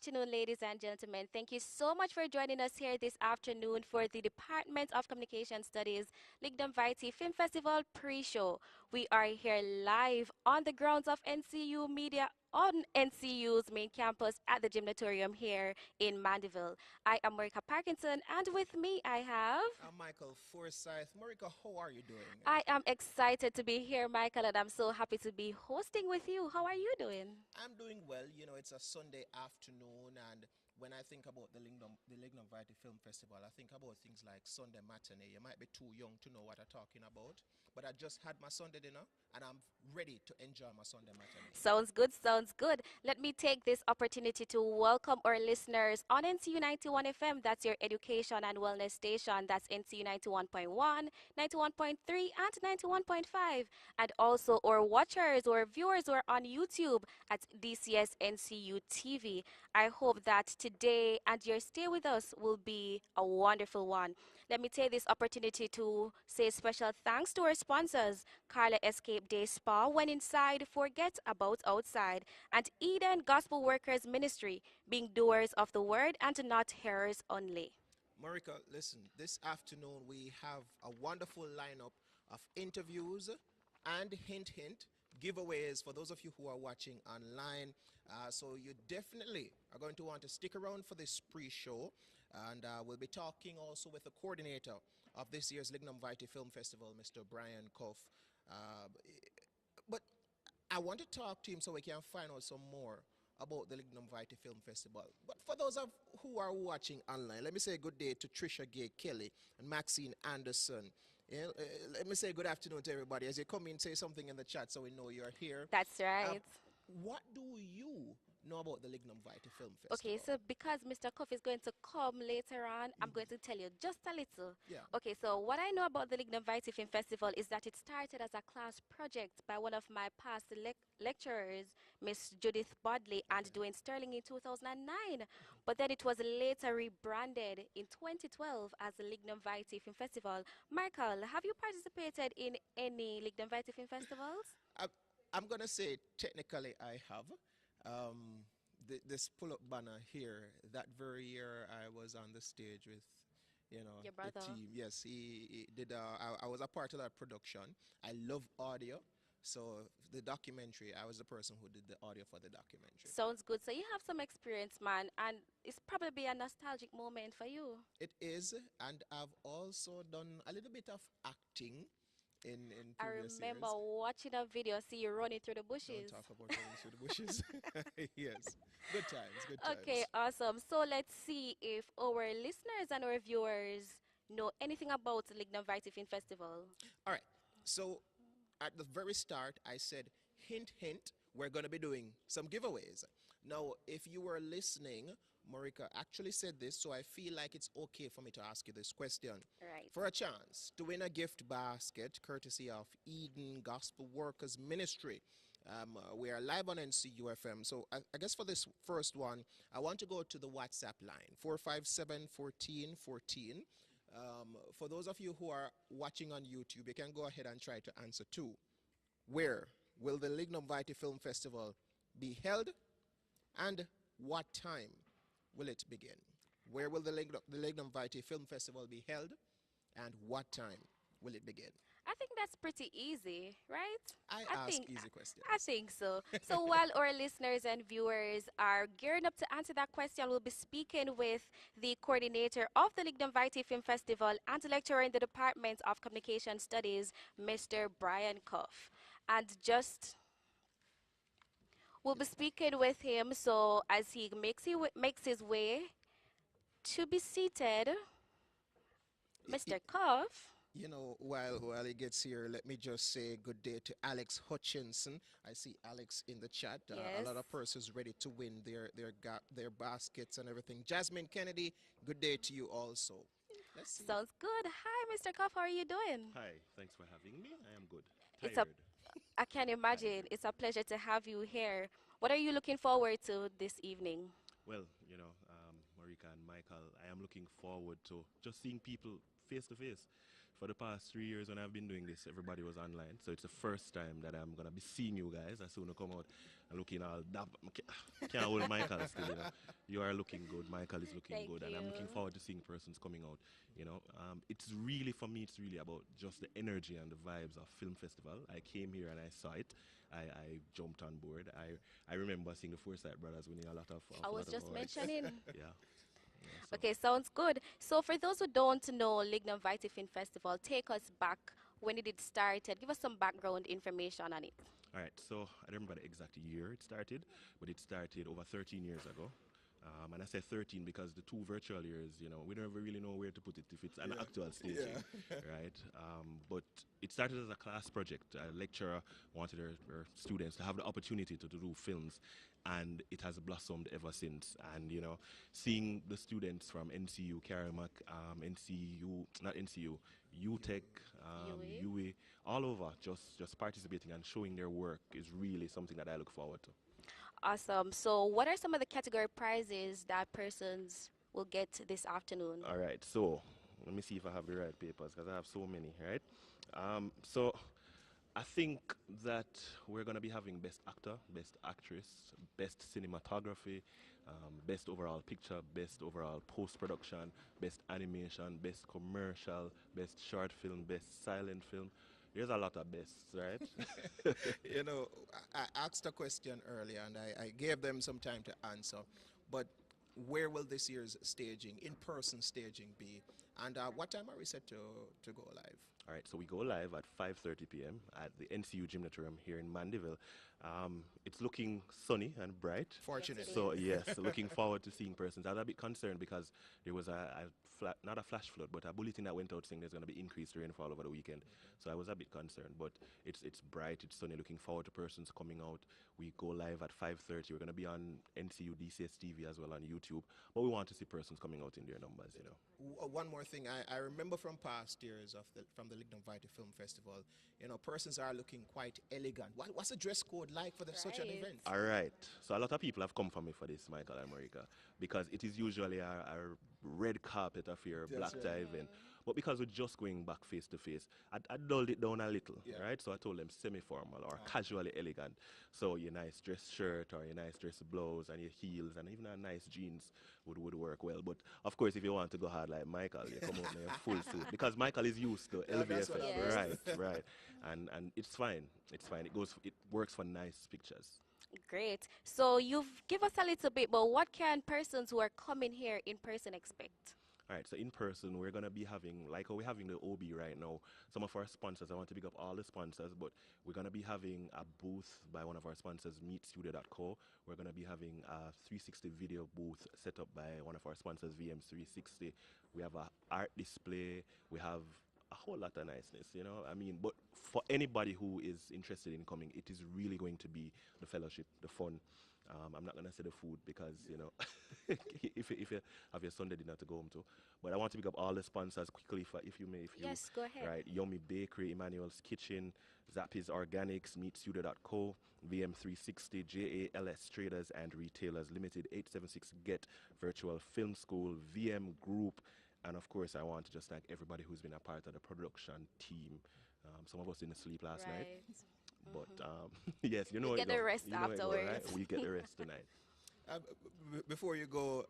afternoon, ladies and gentlemen. Thank you so much for joining us here this afternoon for the Department of Communication Studies Lignum Vitae Film Festival pre-show. We are here live on the grounds of NCU Media on NCU's main campus at the Gymnatorium here in Mandeville. I am Marika Parkinson, and with me I have... I'm Michael Forsyth. Marika, how are you doing? I am excited to be here, Michael, and I'm so happy to be hosting with you. How are you doing? I'm doing well. You know, it's a Sunday afternoon, and when I think about the Lignum Vitae Film Festival, I think about things like Sunday matinee. You might be too young to know what I'm talking about, but I just had my Sunday dinner, and I'm ready to enjoy my Sunday matinee. Sounds good, sounds good. Let me take this opportunity to welcome our listeners on NCU 91 FM. That's your education and wellness station. That's NCU 91.1, 91.3, and 91.5. And also our watchers or viewers who are on YouTube at DCSNCU TV. I hope that today and your stay with us will be a wonderful one. Let me take this opportunity to say special thanks to our sponsors, Carla Escape Day Spa, When Inside, Forget About Outside, and Eden Gospel Workers Ministry, being doers of the word and not hearers only. Marika, listen, this afternoon we have a wonderful lineup of interviews and hint giveaways for those of you who are watching online. So you definitely are going to want to stick around for this pre-show, and we'll be talking also with the coordinator of this year's Lignum Vitae Film Festival, Mr. Brian Koff. But I want to talk to him so we can find out some more about the Lignum Vitae Film Festival. But for those of who are watching online, let me say good day to Trisha Gay Kelly and Maxine Anderson. Yeah, let me say good afternoon to everybody. As you come in, say something in the chat so we know you're here. That's right. What do you know about the Lignum Vitae Film Festival? Okay, so because Mr. Cuff is going to come later on, I'm going to tell you just a little. Yeah. Okay, so what I know about the Lignum Vitae Film Festival is that it started as a class project by one of my past lecturers, Miss Judith Bodley and Dwayne Sterling in 2009. But then it was later rebranded in 2012 as the Lignum Vitae Film Festival. Michael, have you participated in any Lignum Vitae Film Festivals? I'm going to say technically I have. This pull-up banner here, that very year I was on the stage with, you know, Your brother. the team. Yes, he did. I was a part of that production. I love audio. So the documentary, I was the person who did the audio for the documentary. Sounds good. So you have some experience, man, and it's probably a nostalgic moment for you. It is, and I've also done a little bit of acting in I previous remember years. watching a video, see you running through the bushes. Don't talk about running through the bushes. Yes, good times, good times. Okay, awesome. So let's see if our listeners and our viewers know anything about the Lignum Vitae Film Festival. All right, so at the very start, I said, hint, we're going to be doing some giveaways. Now, if you were listening, Marika actually said this, so I feel like it's okay for me to ask you this question. Right. For a chance to win a gift basket courtesy of Eden Gospel Workers Ministry. We are live on NCU FM. So I guess for this first one, I want to go to the WhatsApp line, 457-1414. For those of you who are watching on YouTube, you can go ahead and try to answer too. Where will the Lignum Vitae Film Festival be held, and what time will it begin? Where will the Lignum Vitae Film Festival be held, and what time will it begin? I think that's pretty easy, right? I ask easy questions. I think so. So while our listeners and viewers are gearing up to answer that question, we'll be speaking with the coordinator of the Lignum Vitae Film Festival and lecturer in the Department of Communication Studies, Mr. Brian Koff. And we'll be speaking with him, so as he makes his way to be seated, Mr. Koff. You know, while he gets here, let me just say good day to Alex Hutchinson. I see Alex in the chat. Yes. A lot of persons ready to win their baskets and everything. Jasmine Kennedy, good day to you also. Let's see. Sounds good. Hi, Mr. Koff. How are you doing? Hi, thanks for having me. I am good. It's Tired. I can imagine. It's a pleasure to have you here. What are you looking forward to this evening? Well, you know, Marika, America and Michael, I am looking forward to just seeing people face to face. For the past 3 years when I've been doing this, everybody was online. So it's the first time that I'm going to be seeing you guys as soon as I come out and looking all that. Can't hold Michael still, you know. You are looking good. Michael is looking Thank good. And I'm looking you. forward to seeing persons coming out, you know. It's really, for me, it's really about just the energy and the vibes of Film Festival. I came here and I saw it. I jumped on board. I remember seeing the Forsyth Brothers winning a lot I a was lot of just awards. mentioning. Yeah. Yeah, so. Okay, sounds good. So for those who don't know Lignum Vitae Film Festival, take us back. When did it started? Give us some background information on it. All right, so I don't remember the exact year it started, but it started over 13 years ago. And I say 13 because the two virtual years, you know, we don't ever really know where to put it if it's an actual staging, right? But it started as a class project. A lecturer wanted her students to have the opportunity to do films, and it has blossomed ever since. And, you know, seeing the students from NCU, Karamak, NCU, not NCU, UTech, Yui. UE, all over, just participating and showing their work is really something that I look forward to. Awesome. So what are some of the category prizes that persons will get this afternoon? All right, so let me see if I have the right papers because I have so many, right? So I think that we're going to be having Best Actor, Best Actress, Best Cinematography, Best Overall Picture, Best Overall Post-Production, Best Animation, Best Commercial, Best Short Film, Best Silent Film. There's a lot of bests, right? You know, I asked a question earlier and I gave them some time to answer. But where will this year's staging, in-person staging, be? And what time are we set to go live? All right, so we go live at 5:30 p.m. at the NCU Gymnasium here in Mandeville. It's looking sunny and bright. Fortunate. Yes, So it is. yes, looking forward to seeing persons. I was a bit concerned because there was not a flash flood, but a bulletin that went out saying there's going to be increased rainfall over the weekend. So I was a bit concerned, but it's bright, it's sunny. Looking forward to persons coming out. We go live at 5:30. We're going to be on NCU DCS TV as well on YouTube. But we want to see persons coming out in their numbers, you know. One more thing, I remember from past years from the Lignum Vitae Film Festival, you know, persons are looking quite elegant. What's the dress code like for such an Right. event? All right. So a lot of people have come for me for this, Michael and Marika, because it is usually a red carpet affair, black right. tie event. But because we're just going back face to face, I dulled it down a little, Yeah. right? So I told them semi-formal or casually elegant. So your nice dress shirt or your nice dress blouse and your heels and even a nice jeans would work well. But of course, if you want to go hard like Michael, you come out in a full suit because Michael is used to Yeah, that's LVFF, what I right, was- right, and it's fine. It's fine. It works for nice pictures. Great. So you've give us a little bit, but what can persons who are coming here in person expect? All right, so in person, we're going to be having, like how we're having the OB right now, some of our sponsors, I want to pick up all the sponsors, but we're going to be having a booth by one of our sponsors, meetstudio.co. We're going to be having a 360 video booth set up by one of our sponsors, VM360. We have a art display. We have a whole lot of niceness, you know. I mean, but for anybody who is interested in coming, it is really going to be the fellowship, the fun. I'm not gonna say the food because you know, if you have your Sunday dinner to go home to, but I want to pick up all the sponsors quickly, if you may, if you Yes, go ahead. right, Yummy Bakery, Emmanuel's Kitchen, Zappies Organics, Meatstudio.co, VM360, JALS Traders and Retailers Limited, 876 Get Virtual Film School, VM Group, and of course I want to just thank everybody who's been a part of the production team. Some of us didn't sleep last night. Right. But yes, you know You it get the go. rest You know it go, right? afterwards. We get the rest tonight. Before you go,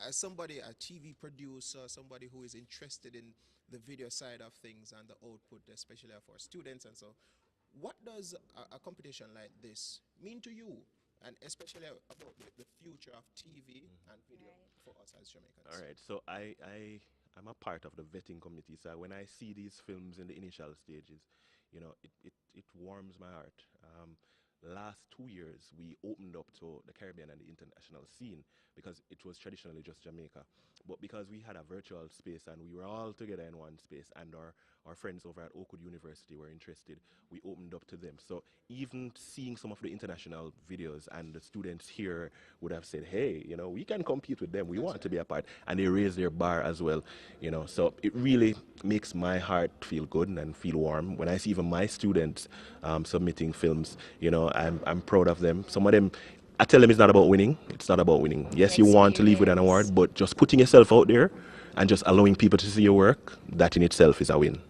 as somebody, a TV producer, somebody who is interested in the video side of things and the output, especially for students and so, what does a competition like this mean to you? And especially about the future of TV and video for us as Jamaicans. All right, so I'm a part of the vetting committee. So when I see these films in the initial stages, you know, it warms my heart. Last 2 years, we opened up to the Caribbean and the international scene because it was traditionally just Jamaica. But because we had a virtual space and we were all together in one space and our friends over at Oakwood University were interested, we opened up to them. So even seeing some of the international videos and the students here would have said, hey, you know, we can compete with them. We want to be a part. And they raise their bar as well, you know. So it really makes my heart feel good and feel warm when I see even my students submitting films. You know, I'm proud of them. Some of them, I tell them it's not about winning. It's not about winning. Yes, you want to leave with an Experience. award, but just putting yourself out there and just allowing people to see your work, that in itself is a win.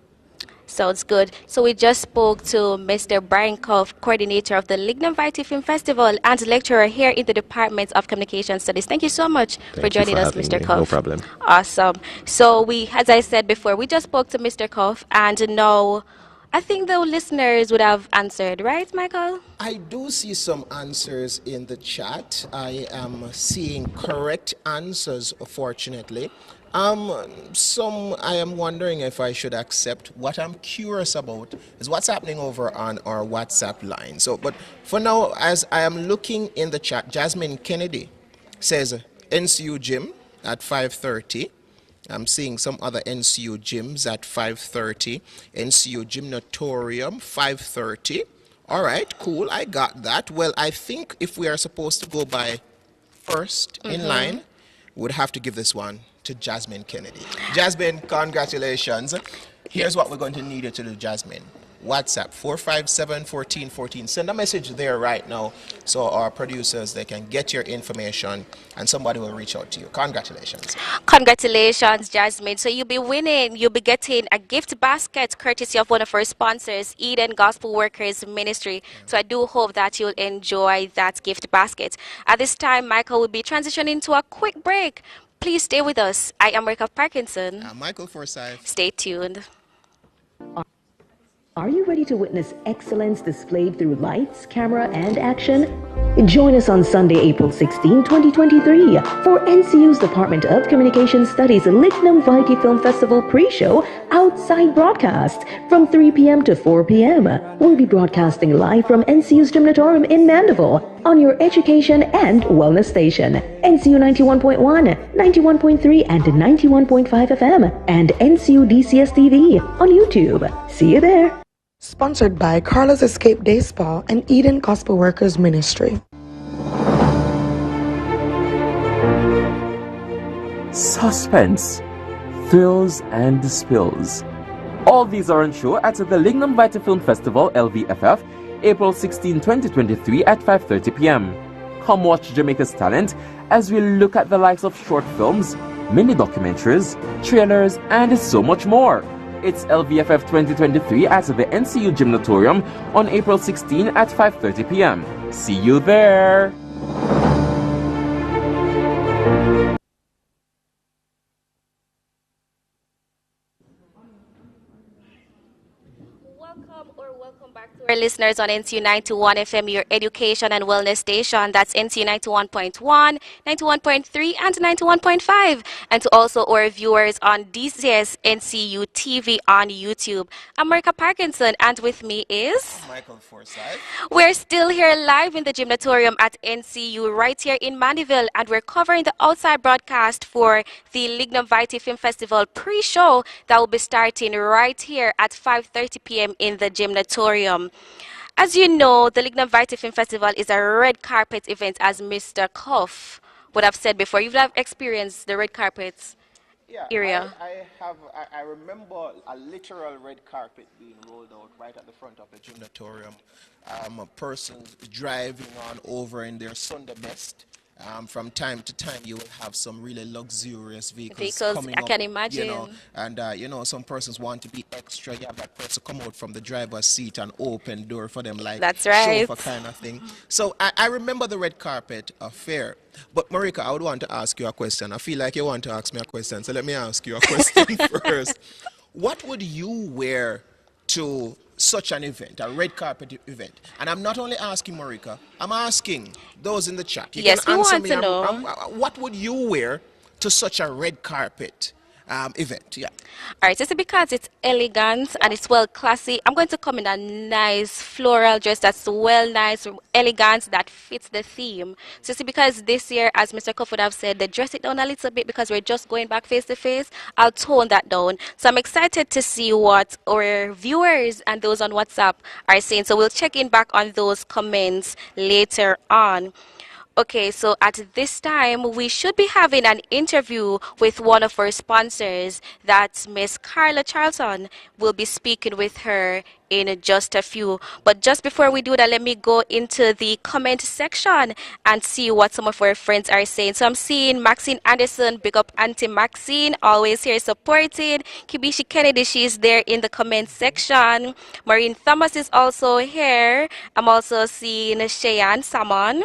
Sounds good. So we just spoke to Mr. Brian Koff, coordinator of the Lignum Vitae Film Festival and lecturer here in the Department of Communication Studies. Thank you so much for Thank you joining for us, having Mr. me. No Koff. problem. Awesome. So we, as I said before, we just spoke to Mr. Koff, and now I think the listeners would have answered, right, Michael? I do see some answers in the chat. I am seeing correct answers, fortunately. Some I am wondering if I should accept. What I'm curious about is what's happening over on our WhatsApp line. So, but for now, as I am looking in the chat, Jasmine Kennedy says NCU gym at 5:30. I'm seeing some other NCU gyms at 5:30. NCU Gymnatorium 5:30. All right, cool. I got that. Well, I think if we are supposed to go by first in line, would have to give this one to Jasmine Kennedy. Jasmine, congratulations. Here's what we're going to need you to do, Jasmine. WhatsApp 457-1414. Send a message there right now so our producers they can get your information and somebody will reach out to you. Congratulations. Congratulations, Jasmine. So you'll be winning. You'll be getting a gift basket courtesy of one of our sponsors, Eden Gospel Workers Ministry. So I do hope that you'll enjoy that gift basket. At this time, Michael will be transitioning to a quick break. Please stay with us. I am Rika Parkinson. Michael Forsyth. Stay tuned. Are you ready to witness excellence displayed through lights, camera, and action? Join us on Sunday, April 16, 2023 for NCU's Department of Communication Studies Lignum Vitae Film Festival pre-show outside broadcast from 3 p.m. to 4 p.m. We'll be broadcasting live from NCU's Gymnatorium in Mandeville on your education and wellness station, NCU 91.1, 91.3, and 91.5 FM, and NCU DCS TV on YouTube. See you there. Sponsored by Carla's Escape Day Spa and Eden Gospel Workers Ministry. Suspense, thrills, and spills. All these are on show at the Lignum Vitae Film Festival, LVFF, April 16, 2023 at 5:30 p.m. Come watch Jamaica's talent as we look at the likes of short films, mini documentaries, trailers, and so much more. It's LVFF 2023 at the NCU Gymnatorium on April 16 at 5:30 p.m. See you there! Welcome back to our listeners on NCU 91 FM, your education and wellness station. That's NCU 91.1, 91.3, and 91.5. And to also our viewers on DCSNCU TV on YouTube. I'm Marika Parkinson, and with me is Michael Forsyth. We're still here live in the gymnatorium at NCU right here in Mandeville, and we're covering the outside broadcast for the Lignum Vitae Film Festival pre-show that will be starting right here at 5:30 p.m. in the gymnatorium. As you know, the Lignum Vitae Film Festival is a red carpet event, as Mr. Koff would have said before. You've experienced the red carpet Yeah, area. I remember a literal red carpet being rolled out right at the front of the gymnatorium. A person driving on over in their Sunday best. From time to time, you will have some really luxurious vehicles coming I up. can imagine. You know, and some persons want to be extra. You have that person come out from the driver's seat and open door for them, like That's right. chauffeur kind of thing. So I remember the red carpet affair. But Marika, I would want to ask you a question. I feel like you want to ask me a question, so let me ask you a question first. What would you wear to such an event, a red carpet event? And I'm not only asking Marika, I'm asking those in the chat. You Yes, can we answer want me. to know. What would you wear to such a red carpet event? Yeah. All right, just because it's elegant and it's well classy, I'm going to come in a nice floral dress that's well nice, elegant, that fits the theme. So see, because this year, as Mr. Koff would have said, they dress it down a little bit because we're just going back face to face. I'll tone that down. So I'm excited to see what our viewers and those on WhatsApp are saying. So we'll check in back on those comments later on. Okay, so at this time, we should be having an interview with one of our sponsors. That's Miss Carla Charlton. We'll be speaking with her in just a few. But just before we do that, let me go into the comment section and see what some of our friends are saying. So I'm seeing Maxine Anderson, big up Auntie Maxine, always here supporting. Kibishi Kennedy, she's there in the comment section. Maureen Thomas is also here. I'm also seeing Cheyenne Salmon.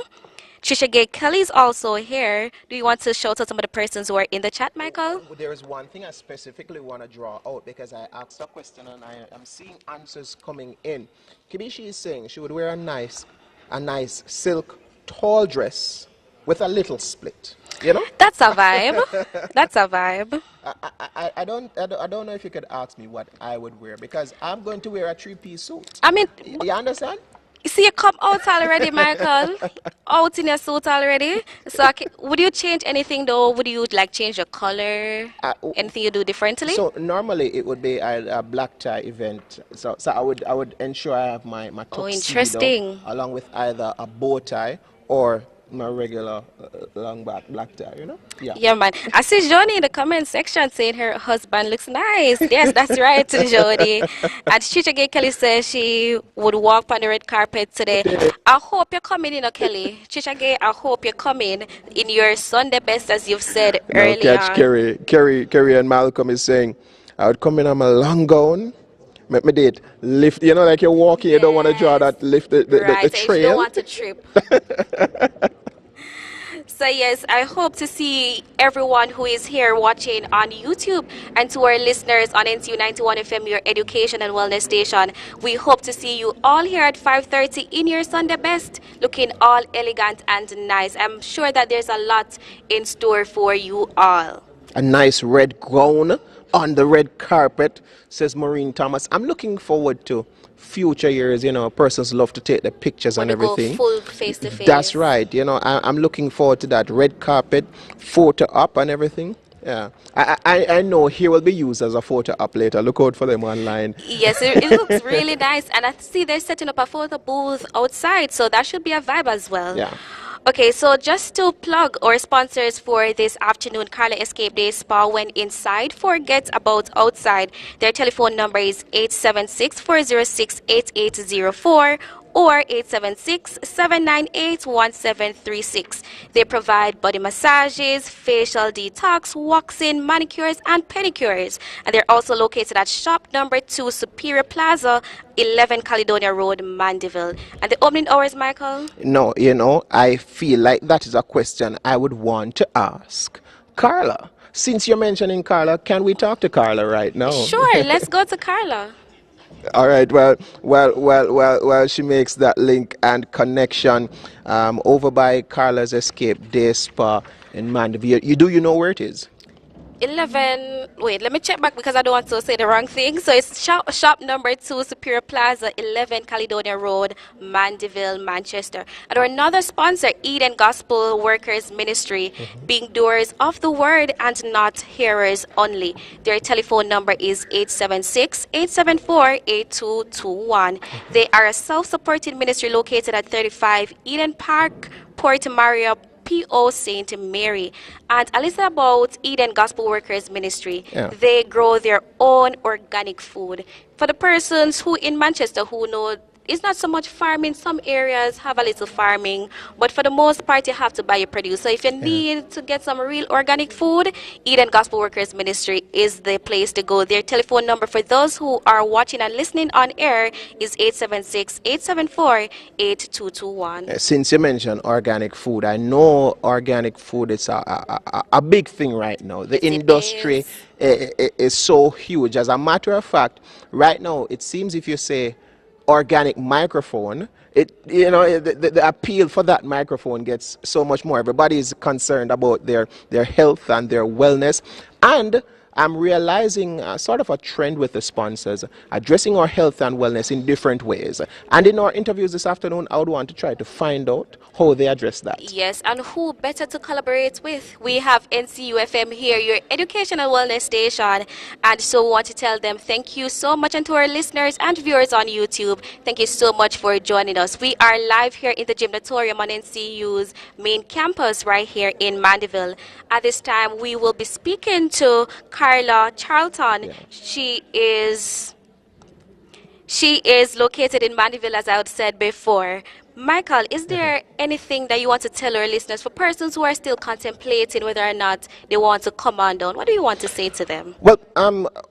Trisha Gay Kelly is also here. Do you want to shout out some of the persons who are in the chat, Michael? There is one thing I specifically want to draw out because I asked a question and I am seeing answers coming in. Kibishi is saying she would wear a nice silk tall dress with a little split. You know? That's a vibe. That's a vibe. I don't know if you could ask me what I would wear because I'm going to wear a three-piece suit. I mean, You understand? you see, you come out already, Michael. Out in your suit already. So, would you change anything though? Would you like change your color? Anything you do differently? So normally it would be a black tie event. So I would ensure I have my tuxedo interesting. along with either a bow tie or my regular long black tie. You know? Yeah. Yeah, man. I see Joni in the comment section saying her husband looks nice. Yes, that's right, Jody. And Chicha Gay Kelly says she would walk on the red carpet today. I hope you're coming in, Kelly. Chicha Gay, I hope you're coming in your Sunday best, as you've said earlier. Catch Kerry and Malcolm is saying, I would come in on my long gown. Make me date lift, you know, like you're walking, you don't want to draw that lift the Right, trail. if you don't want to trip. So yes, I hope to see everyone who is here watching on YouTube and to our listeners on NCU 91 FM, your education and wellness station. We hope to see you all here at 5:30 in your Sunday best, looking all elegant and nice. I'm sure that there's a lot in store for you all. A nice red gown on the red carpet, says Maureen Thomas. I'm looking forward to future years. You know, persons love to take the pictures When and you go everything. full face to face. That's right. You know, I'm looking forward to that red carpet, photo up and everything. Yeah, I know he will be used as a photo up later. Look out for them online. Yes, it looks really nice. And I see they're setting up a photo booth outside, so that should be a vibe as well. Yeah. Okay, so just to plug our sponsors for this afternoon, Carla Escape Day Spa. When inside, forget about outside. Their telephone number is 876-406-8804 or 876-798-1736. They provide body massages, facial detox, waxing, manicures, and pedicures. And they're also located at shop number 2, Superior Plaza, 11 Caledonia Road, Mandeville. And the opening hours, Michael? No, you know, I feel like that is a question I would want to ask Carla. Since you're mentioning Carla, can we talk to Carla right now? Sure, let's go to Carla. All right. Well. She makes that link and connection over by Carla's Escape Day Spa in Mandeville. You know where it is? 11, wait, let me check back because I don't want to say the wrong thing. So it's shop number 2, Superior Plaza, 11 Caledonia Road, Mandeville, Manchester. And our another sponsor, Eden Gospel Workers Ministry, being doers of the word and not hearers only. Their telephone number is 876-874-8221. They are a self-supporting ministry located at 35 Eden Park, Port Maria, P.O. St. Mary. And a little about Eden Gospel Workers Ministry. Yeah. They grow their own organic food. For the persons who in Manchester who know it's not so much farming, some areas have a little farming, but for the most part you have to buy your produce. So if you need to get some real organic food, Eden Gospel Workers Ministry is the place to go. Their telephone number for those who are watching and listening on air is 876-874-8221. Since you mentioned organic food, I know organic food is a big thing right now. The industry is so huge. As a matter of fact, right now it seems if you say organic microphone, the appeal for that microphone gets so much more. Everybody is concerned about their health and their wellness. And I'm realizing sort of a trend with the sponsors addressing our health and wellness in different ways. And in our interviews this afternoon, I would want to try to find out how they address that. Yes, and who better to collaborate with? We have NCUFM here, your educational wellness station. And so we want to tell them thank you so much. And to our listeners and viewers on YouTube, thank you so much for joining us. We are live here in the gymnatorium on NCU's main campus right here in Mandeville. At this time, we will be speaking to Carla Charlton. Yeah. She is located in Mandeville, as I had said before. Michael, is there anything that you want to tell our listeners for persons who are still contemplating whether or not they want to come on down? What do you want to say to them? Well,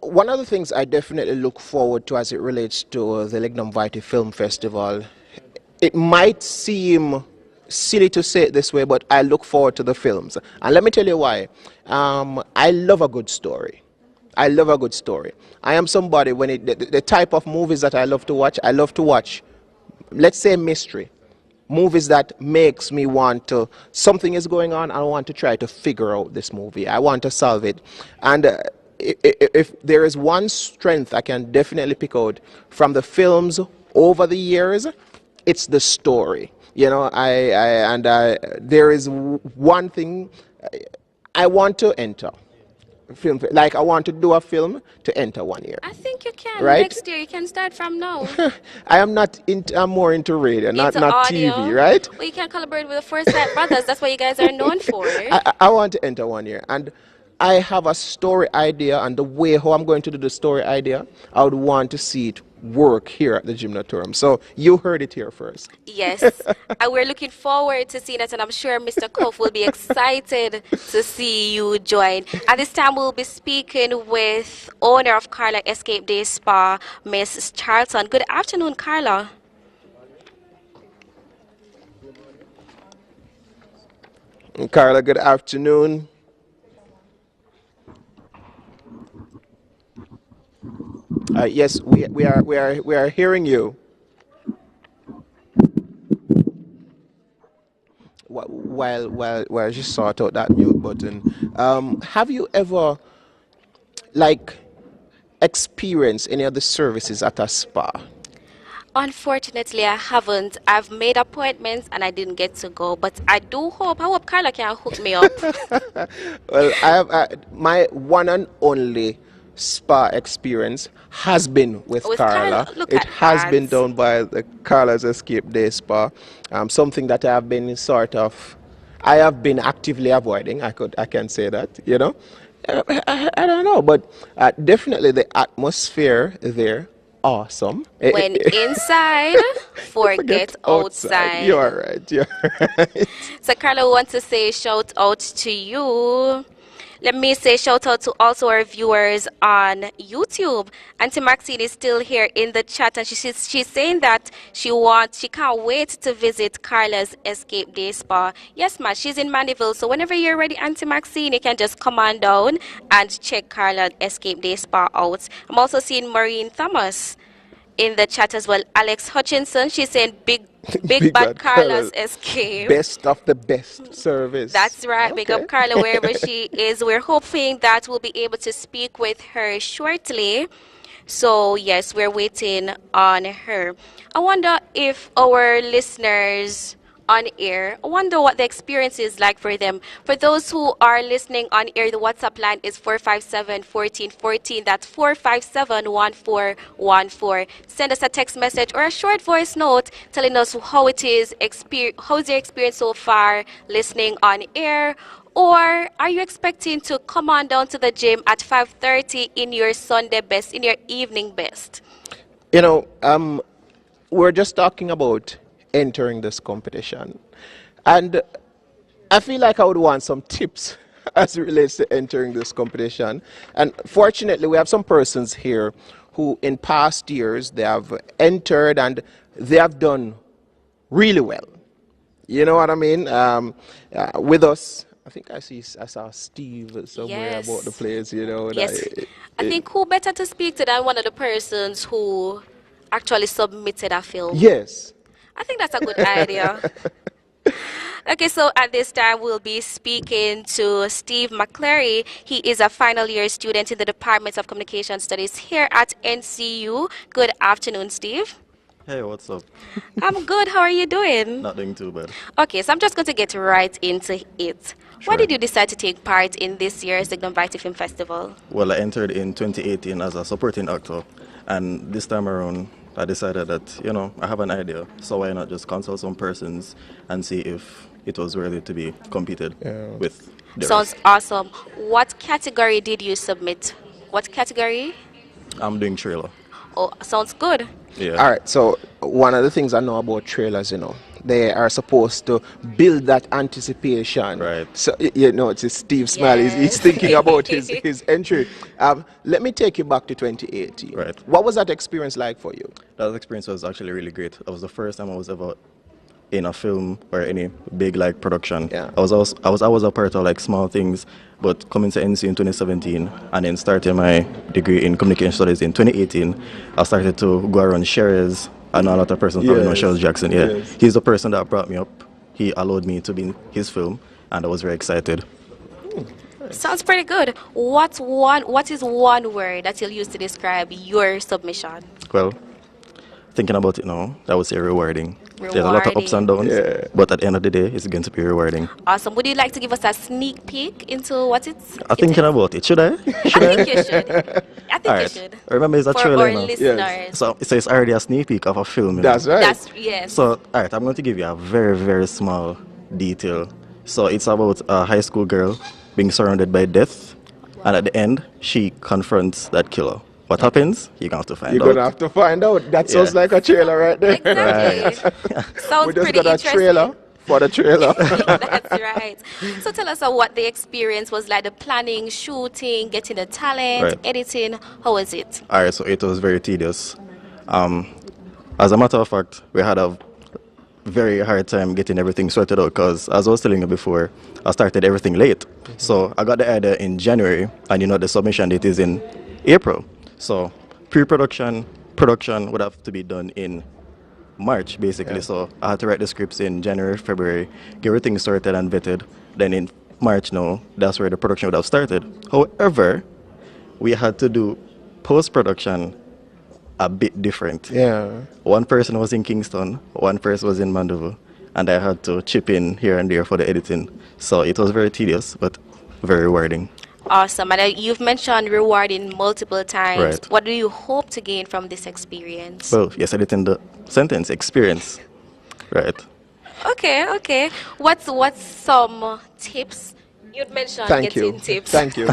one of the things I definitely look forward to as it relates to the Lignum Vitae Film Festival, it might seem silly to say it this way, but I look forward to the films. And let me tell you why. I love a good story. I love a good story. I am somebody, the type of movies that I love to watch, let's say mystery. Movies that makes me want to, something is going on, I want to try to figure out this movie. I want to solve it. And if there is one strength I can definitely pick out from the films over the years, it's the story. You know, there is one thing I want to enter. Film, like I want to do a film to enter 1 year. I think you can. Right? Next year, you can start from now. I'm more into radio, not audio. TV, right? Well, you can collaborate with the Foresight Brothers. That's what you guys are known for. I want to enter 1 year, and I have a story idea, and the way how I'm going to do the story idea, I would want to see it work here at the gymnatorium. So you heard it here first. Yes, and we're looking forward to seeing it, and I'm sure Mr. Koff will be excited to see you join. At this time, we'll be speaking with owner of Carla Escape Day Spa, Miss Charlton. Good afternoon, Carla. Carla, good afternoon. Yes, we are hearing you. While I just sort out that mute button, have you ever experienced any of the services at a spa? Unfortunately, I haven't. I've made appointments and I didn't get to go, but I hope Carla can hook me up. Well, I have my one and only spa experience has been with Carla. It has been done by the Carla's Escape Day Spa. Something that I have been actively avoiding. I can say that, you know. I don't know, but definitely the atmosphere there, awesome. When inside, forget outside. You're right. So Carla, wants to say shout out to you. Let me say shout out to also our viewers on YouTube. Auntie Maxine is still here in the chat, and she's saying that she can't wait to visit Carla's Escape Day Spa. Yes, ma'am, she's in Mandeville, so whenever you're ready, Auntie Maxine, you can just come on down and check Carla's Escape Day Spa out. I'm also seeing Maureen Thomas in the chat as well. Alex Hutchinson, she's saying big bad Carla's Escape. Best of the best service. That's right. Okay. Big up Carla wherever she is. We're hoping that we'll be able to speak with her shortly. So yes, we're waiting on her. I wonder if our listeners on air, I wonder what the experience is like for them. For those who are listening on air, the WhatsApp line is 457-1414. That's 457-1414. Send us a text message or a short voice note telling us how it is, how's your experience so far listening on air. Or are you expecting to come on down to the gym at 5:30 in your Sunday best, in your evening best? You know, we're just talking about entering this competition, and I feel like I would want some tips as it relates to entering this competition. And fortunately, we have some persons here who in past years they have entered and they have done really well. You know what I mean? With us, I think I saw Steve somewhere about the place, you know. Yes. I think who better to speak to than one of the persons who actually submitted a film? Yes. I think that's a good idea. Okay, so at this time, we'll be speaking to Steve McCleary. He is a final year student in the Department of Communication Studies here at NCU. Good afternoon, Steve. Hey, what's up? I'm good. How are you doing? Not doing too bad. Okay, so I'm just going to get right into it. Why Sure. did you decide to take part in this year's Signum Vitae Film Festival? Well, I entered in 2018 as a supporting actor, and this time around, I decided that, I have an idea, so why not just consult some persons and see if it was worthy to be competed with. The Sounds rest. awesome. What category did you submit? What category? I'm doing trailer. Oh, sounds good. Yeah. All right, so one of the things I know about trailers, they are supposed to build that anticipation. Right. So, it's Steve Smile. He's Yes. thinking about his entry. Let me take you back to 2018. Right. What was that experience like for you? That experience was actually really great. That was the first time I was ever in a film or any big production. Yeah. I was a part of small things, but coming to NC in 2017 and then starting my degree in communication studies in 2018, I started to go around Sherry's. I know a lot of persons probably know Yes. Sherry Jackson. Yeah, Yes. he's the person that brought me up. He allowed me to be in his film, and I was very excited. Sounds pretty good. What is one word that you'll use to describe your submission? Well, thinking about it now, I would say rewarding. There's a lot of ups and downs, Yeah. but at the end of the day, it's going to be rewarding. Awesome. Would you like to give us a sneak peek into what it's? I'm thinking about it. Should I? I think you should. I think All you right. should. Remember, it's a For trailer our now. listeners. So it's already a sneak peek of a film. That's right. That's yes. So, all right, I'm going to give you a very, very small detail. So it's about a high school girl being surrounded by death, and at the end, she confronts that killer. What happens? You're going to have to find You're out. going to have to find out. That sounds Yeah. like a trailer right there. Exactly. Sounds We just pretty got a interesting. trailer for the trailer. That's right. So tell us what the experience was like, the planning, shooting, getting the talent, Right. editing. How was it? All right, so it was very tedious. As a matter of fact, we had a very hard time getting everything sorted out because, as I was telling you before, I started everything late. So I got the idea in January, and the submission date is in April. So pre-production, production would have to be done in March, basically. Yeah. So I had to write the scripts in January, February, get everything sorted and vetted. Then in March now, that's where the production would have started. However, we had to do post-production a bit different. Yeah. One person was in Kingston, one person was in Mandeville, and I had to chip in here and there for the editing. So it was very tedious, but very rewarding. Awesome. And you've mentioned rewarding multiple times. Right. What do you hope to gain from this experience? Well, you said it in the sentence, experience. Right. Okay. What's some tips? You'd mentioned Thank you. getting tips. Thank you.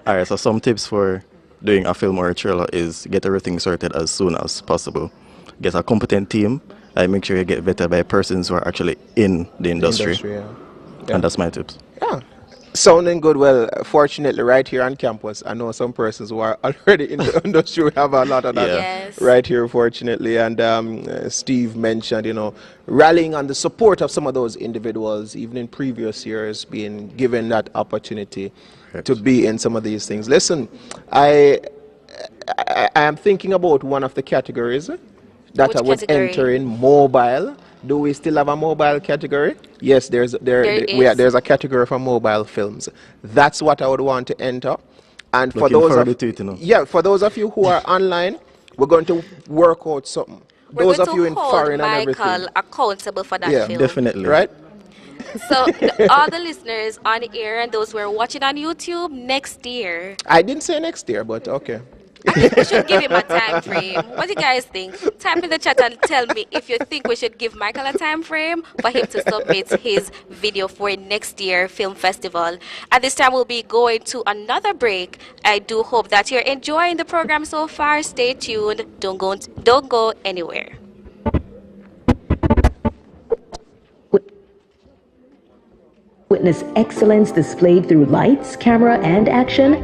All right, so some tips for doing a film or a trailer is get everything sorted as soon as possible. Get a competent team and make sure you get vetted by persons who are actually in the industry. Yeah. And that's my tips. Yeah. Sounding good. Well, fortunately, right here on campus, I know some persons who are already in the industry. We have a lot of that Yeah. Yes. right here, fortunately. And Steve mentioned, rallying on the support of some of those individuals, even in previous years, being given that opportunity Right. to be in some of these things. Listen, I am thinking about one of the categories that Which I was category? entering, mobile. Do we still have a mobile category? Yes, there's is. there's a category for mobile films. That's what I would want to enter. And for Looking those forward of to it, yeah, for those of you who are online, we're going to work out something. We're Those going of to you in hold foreign and Michael everything, accountable for that Yeah, film. Definitely. right? So all the listeners on air and those who are watching on YouTube, next year, I didn't say next year, but okay. I think we should give him a time frame. What do you guys think? Type in the chat and tell me if you think we should give Michael a time frame for him to submit his video for next year film festival. At this time, we'll be going to another break. I do hope that you're enjoying the program so far. Stay tuned. Don't go anywhere. Witness excellence displayed through lights, camera, and action.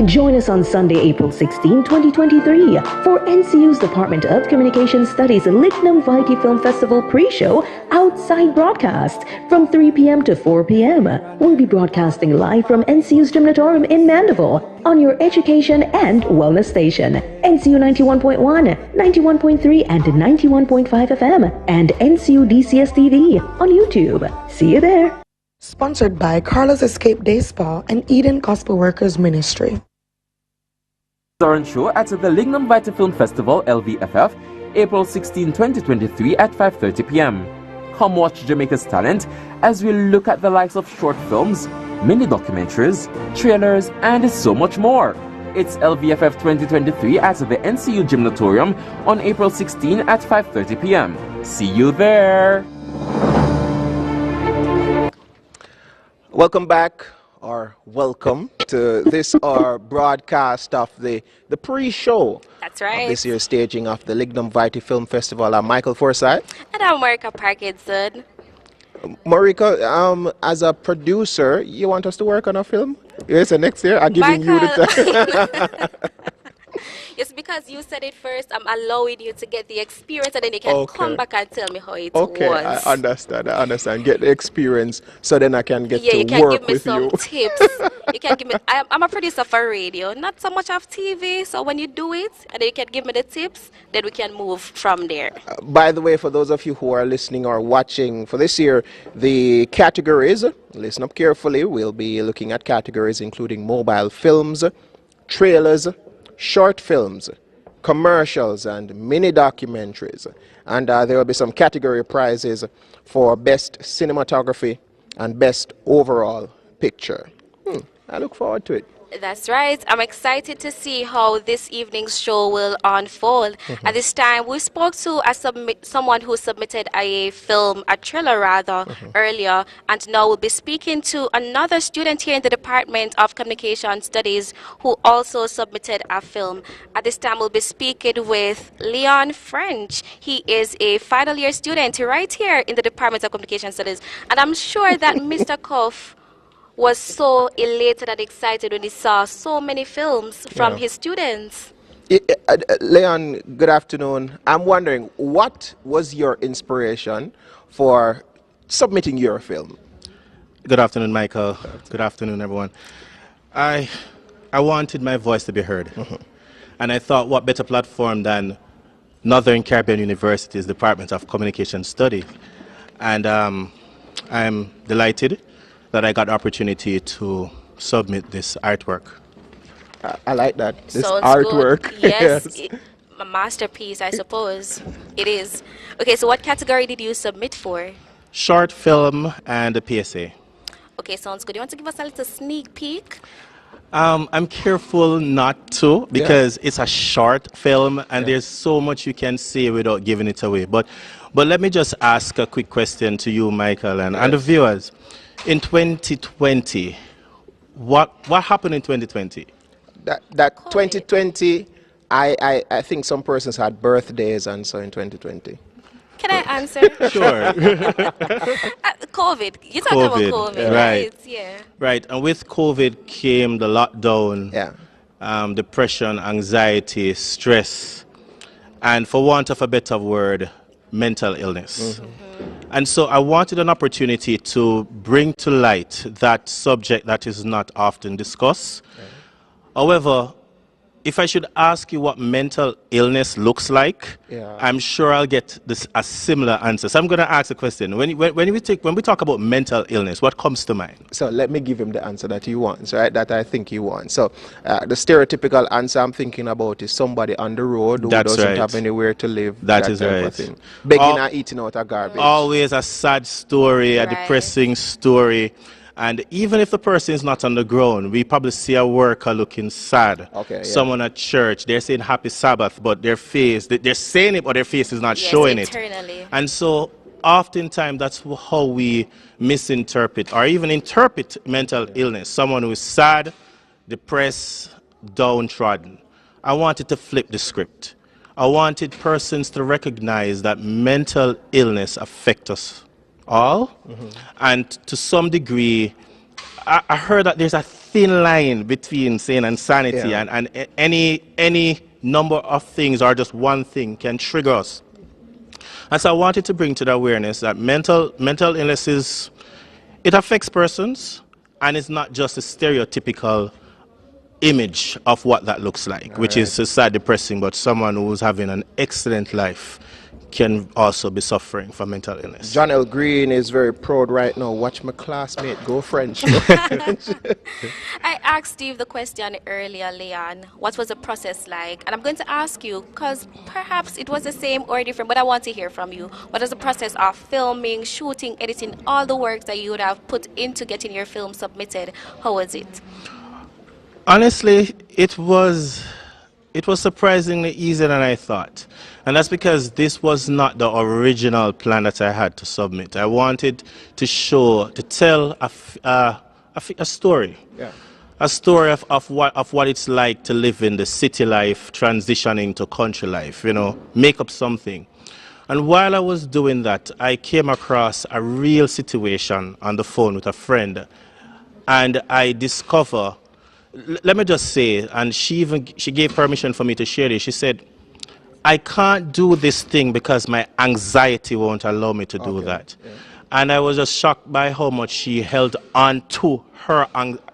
Join us on Sunday, April 16, 2023 for NCU's Department of Communication Studies Lignum Vitae Film Festival pre-show outside broadcast from 3 p.m. to 4 p.m. We'll be broadcasting live from NCU's Gymnatorium in Mandeville on your education and wellness station, NCU 91.1, 91.3, and 91.5 FM, and NCU DCS TV on YouTube. See you there. Sponsored by Carla's Escape Day Spa and Eden Gospel Workers Ministry. Current show at the Lignum Vitae Film Festival, LVFF, April 16, 2023 at 5:30 p.m. Come watch Jamaica's talent as we look at the likes of short films, mini documentaries, trailers, and so much more. It's LVFF 2023 at the NCU Gymnatorium on April 16 at 5:30 p.m. See you there! Welcome back, or welcome to this our broadcast of the pre-show. That's right. Of this year's staging of the Lignum Vitae Film Festival. I'm Michael Forsyth. And I'm Marika Parkinson. Marika, as a producer, you want us to work on a film? Yes, next year I'm giving you the time. Yes, because you said it first, I'm allowing you to get the experience, and then you can come back and tell me how it was. Okay, I understand. Get the experience so then I can get to you can work give me with some you. tips. You can give me. I'm a producer for radio, not so much of TV. So when you do it, and then you can give me the tips, then we can move from there. By the way, for those of you who are listening or watching for this year, the categories, listen up carefully, we'll be looking at categories including mobile films, trailers, short films, commercials, and mini documentaries. And there will be some category prizes for best cinematography and best overall picture. I look forward to it. That's right. I'm excited to see how this evening's show will unfold. At this time, we spoke to someone who submitted a trailer rather, earlier, and now we'll be speaking to another student here in the Department of Communication Studies who also submitted a film. At this time, we'll be speaking with Leon French. He is a final year student right here in the Department of Communication Studies, and I'm sure that Mr. Koff was so elated and excited when he saw so many films from his students. Leon, good afternoon. I'm wondering, what was your inspiration for submitting your film? Good afternoon, Michael. Good afternoon, everyone. I wanted my voice to be heard. And I thought, what better platform than Northern Caribbean University's Department of Communication Studies. And I'm delighted that I got the opportunity to submit this artwork. I like that. This Sounds artwork. Good. Yes. A masterpiece, I suppose. It is. Okay, so what category did you submit for? Short film and a PSA. Okay, sounds good. You want to give us a little sneak peek? I'm careful not to because it's a short film and there's so much you can say without giving it away. But let me just ask a quick question to you, Michael, and the viewers. In 2020, what happened in 2020? That 2020, I think some persons had birthdays and so in 2020. Can I answer? Sure. COVID. You're talking about COVID, right? Yeah. Right. And with COVID came the lockdown, depression, anxiety, stress, and for want of a better word, mental illness. And so I wanted an opportunity to bring to light that subject that is not often discussed. However, if I should ask you what mental illness looks like, I'm sure I'll get a similar answer. So I'm going to ask a question. When we talk about mental illness, what comes to mind? So let me give him the answer that he wants, right? That I think he wants. So the stereotypical answer I'm thinking about is somebody on the road who doesn't have anywhere to live. That is right. Begging and eating out of garbage. Always a sad story, a depressing story. And even if the person is not on the ground, we probably see a worker looking sad. Someone at church, they're saying happy Sabbath, but their face, they're saying it, but their face is not showing internally. it. And so oftentimes that's how we misinterpret or even interpret mental illness. Someone who is sad, depressed, downtrodden. I wanted to flip the script. I wanted persons to recognize that mental illness affects us all, and to some degree I heard that there's a thin line between sane and sanity, Yeah. and any number of things or just one thing can trigger us. And so I wanted to bring to the awareness that mental illnesses, it affects persons, and it's not just a stereotypical image of what that looks like, which is sad, depressing, but someone who's having an excellent life can also be suffering from mental illness. John L. Green is very proud right now. Watch my classmate go French. I asked Steve the question earlier, Leon, what was the process like? And I'm going to ask you, because perhaps it was the same or different, but I want to hear from you. What was the process of filming, shooting, editing, all the work that you would have put into getting your film submitted? How was it? Honestly, it was surprisingly easier than I thought. And that's because this was not the original plan that I had to submit. I wanted to tell a story. Yeah. A story of what it's like to live in the city life, transitioning to country life, make up something. And while I was doing that, I came across a real situation on the phone with a friend. And I discover, let me just say, and she gave permission for me to share this. She said, I can't do this thing because my anxiety won't allow me to do that. Yeah. And I was just shocked by how much she held on to her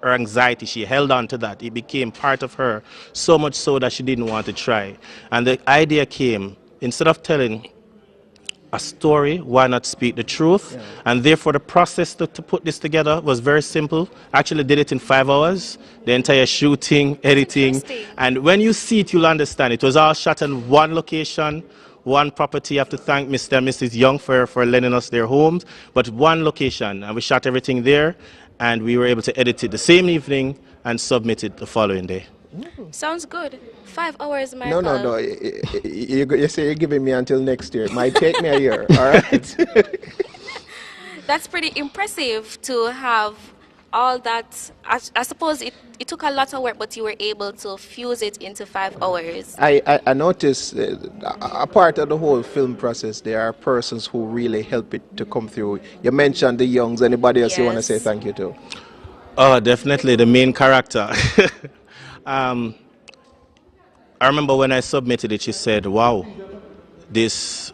anxiety. She held on to that. It became part of her, so much so that she didn't want to try. And the idea came, instead of telling a story, why not speak the truth? Yeah. And therefore the process to put this together was very simple. I actually did it in 5 hours, the entire shooting, editing. And when you see it, you'll understand. It was all shot in one location, one property. I have to thank Mr. and Mrs. Young for lending us their homes, but one location. And we shot everything there, and we were able to edit it the same evening and submit it the following day. Sounds good. 5 hours, Michael. No. You say you're giving me until next year. It might take me a year, all right? That's pretty impressive to have all that. I suppose it took a lot of work, but you were able to fuse it into 5 hours. I noticed a part of the whole film process, there are persons who really help it to come through. You mentioned the Youngs. Anybody else you want to say thank you to? Oh, definitely the main character. I remember when I submitted it, she said, wow, this,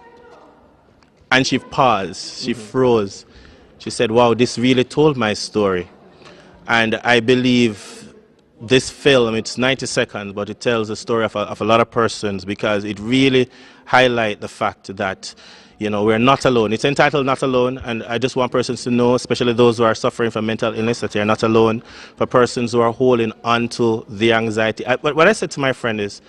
and she paused, she froze. She said, wow, this really told my story. And I believe this film, it's 90 seconds, but it tells the story of a lot of persons, because it really highlights the fact that, we're not alone. It's entitled Not Alone, and I just want persons to know, especially those who are suffering from mental illness, that they're not alone. For persons who are holding on to the anxiety. What I said to my friend is,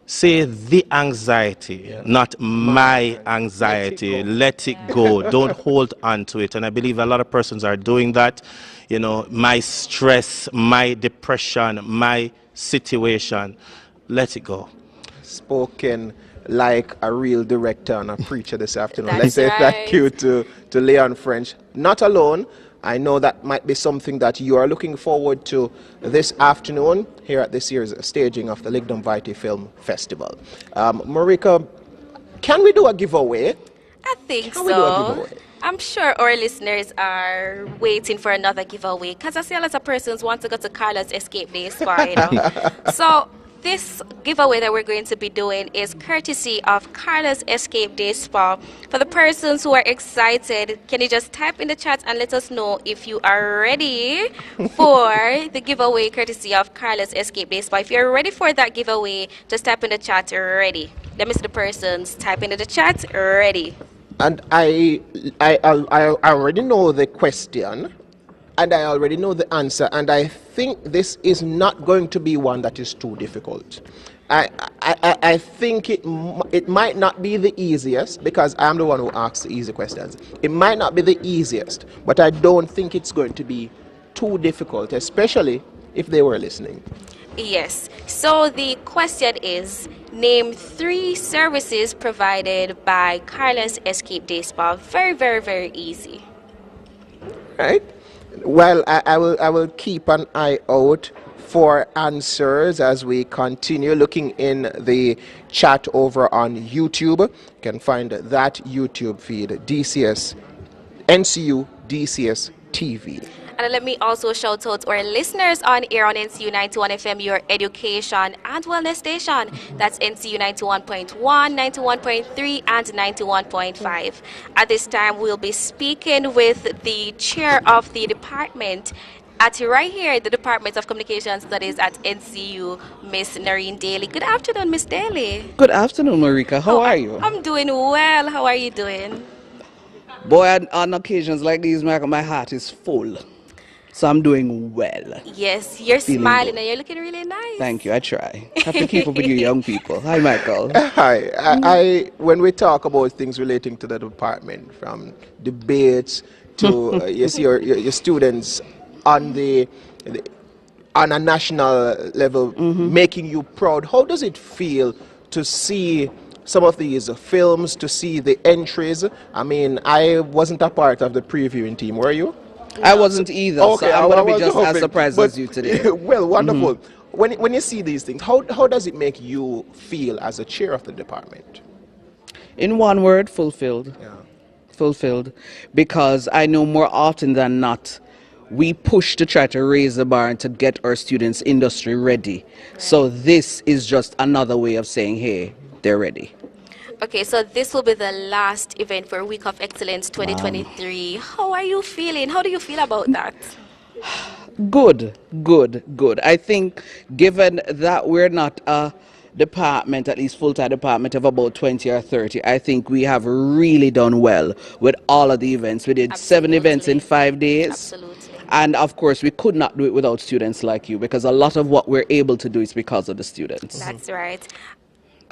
say the anxiety, not my anxiety. Let it go. Don't hold on to it. And I believe a lot of persons are doing that. My stress, my depression, my situation. Let it go. Spoken like a real director and a preacher this afternoon. Let's say thank you to Leon French. Not alone. I know that might be something that you are looking forward to this afternoon here at this year's staging of the Lignum Vitae Film Festival. Marika, can we do a giveaway? I think Can we do a giveaway? I'm sure our listeners are waiting for another giveaway, because I see a lot of persons want to go to Carla's Escape Day Spa. So this giveaway that we're going to be doing is courtesy of Carla's Escape Day Spa. For the persons who are excited, can you just type in the chat and let us know if you are ready for the giveaway courtesy of Carla's Escape Day Spa. If you're ready for that giveaway, just type in the chat, ready. Let me see the persons. Type into the chat, ready. And I already know the question, and I already know the answer, and I think this is not going to be one that is too difficult. I think it might not be the easiest, because I'm the one who asks the easy questions. It might not be the easiest, but I don't think it's going to be too difficult, especially if they were listening. Yes. So the question is, name 3 services provided by Carla's Escape Day Spa. Very, very, very easy. Right? Well, I will keep an eye out for answers as we continue looking in the chat over on YouTube. You can find that YouTube feed, DCSNCU, DCS TV. And let me also shout out our listeners on air on NCU 91 FM, your education and wellness station. That's NCU 91.1, 91.3, and 91.5. At this time, we'll be speaking with the chair of the department at right here, the Department of Communication Studies at NCU, Miss Noreen Daly. Good afternoon, Miss Daly. Good afternoon, Marika. How are you? I'm doing well. How are you doing? Boy, on occasions like these, my heart is full. So I'm doing well. Yes, you're Feeling smiling good. and you're looking really nice. Thank you. I try. Have to keep up with you young people. Hi, Michael. Hi. When we talk about things relating to the department, from debates to you see your students on on a national level making you proud, how does it feel to see some of these films, to see the entries? I mean, I wasn't a part of the previewing team, were you? I wasn't either, Okay, so I'm going to be was just as hoping. surprised But, as you today. Well, wonderful. When you see these things, how does it make you feel as a chair of the department? In one word, fulfilled. Yeah. Fulfilled. Because I know more often than not, we push to try to raise the bar and to get our students industry ready. So this is just another way of saying, hey, they're ready. Okay, so this will be the last event for Week of Excellence 2023. How are you feeling? How do you feel about that? Good. I think given that we're not a department, at least full-time department of about 20 or 30, I think we have really done well with all of the events. We did 7 events in 5 days. Absolutely. And of course, we could not do it without students like you, because a lot of what we're able to do is because of the students. That's right.